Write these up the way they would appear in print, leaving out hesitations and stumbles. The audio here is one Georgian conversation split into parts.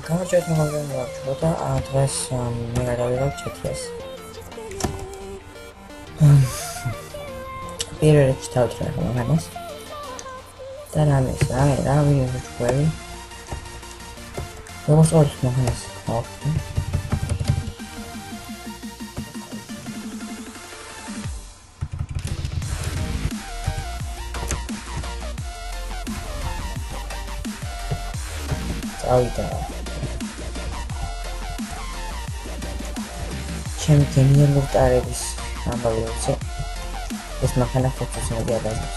გამარჯვეთ მოგონებო და დღეს მე გადავიღებ GTA-ს. პირველ რიგში დავთხრა მაგას. და რა ვინმე თქვი? როგორც ორი მაგას. ავიდა ჩემი გენიალური ტარების ამბავი ვიცი ეს მანქანა ფოტოს მოდიადაზებს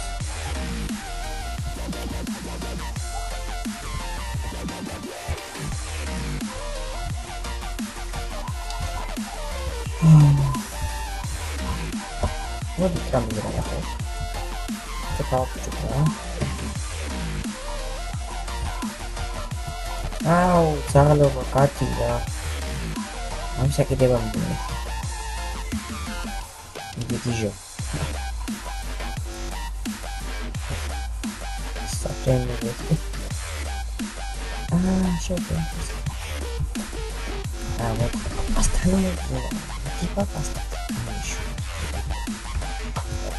მოდი კამერა ახლა ჩავწუხა აუ ძალობა კატია ამ საკიდება მიდია იდიჟო საფრენები შოქი вот остальное типа паста еще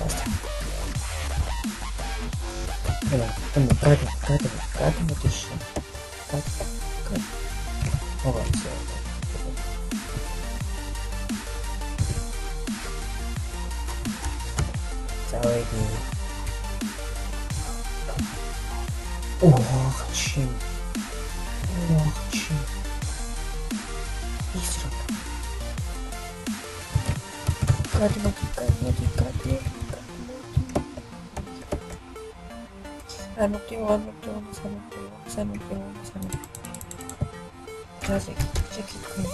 паста там как вот еще как вот Заводи. Ох, чем. Быстро. Катя. Сану. Чекай.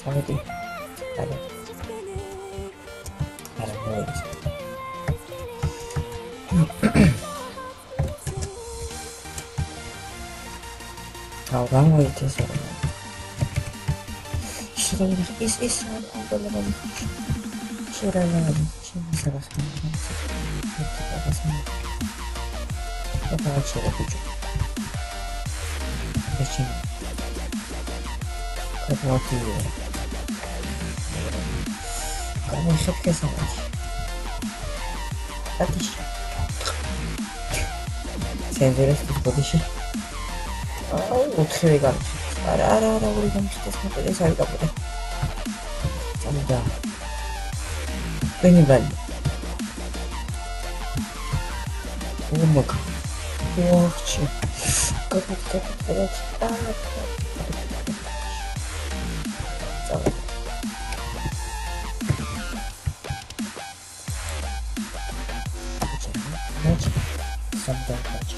Заводи. Orang itu sebenarnya. Is apa lagi? Sudah lagi. Salah satu. Kita pasang. Apa lagi itu? Macam. Kemudian. Kamu suka sama dia? Ateş. Sen de resmi polis. Oturuyor galiba. Ara buradan işte böyle sayı kapıda. Tamam da. Ben. Olmak. Yok çi. Kapat. Tamam. Sampai baca.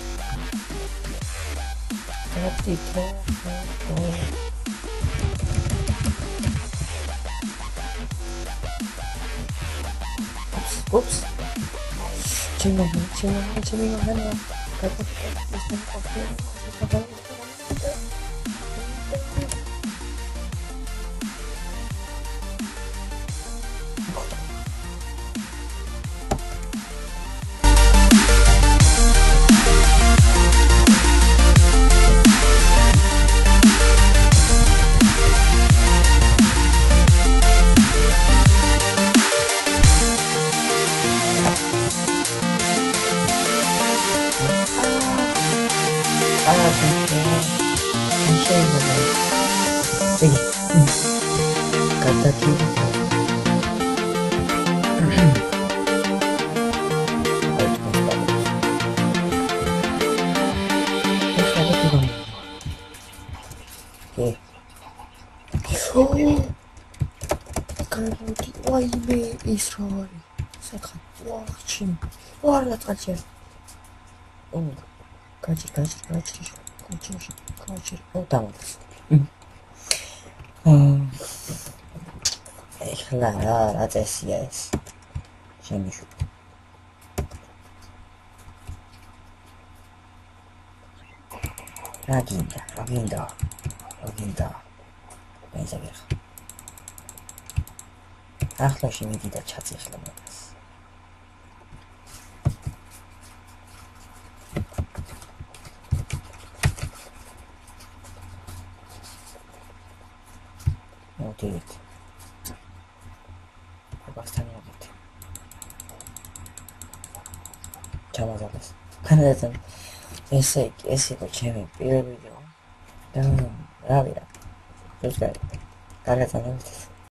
Ketika Ups. Cuma mana? Kata Israel. Sakın. Vahçim. Var da kaçır. Kaçır. O tamam. Ეხლა რა წესია ეს? შენი შუბი. რა გინდა? მეზაგერ. ახლა შემიდი და ჩაწიხლა მაგას. დივით აბასთან მოგეთ ჩამოძაბეს განაძან ესე იყო ჩემი პირველი ვიდეო და რავია ზუსტად განაძანებთ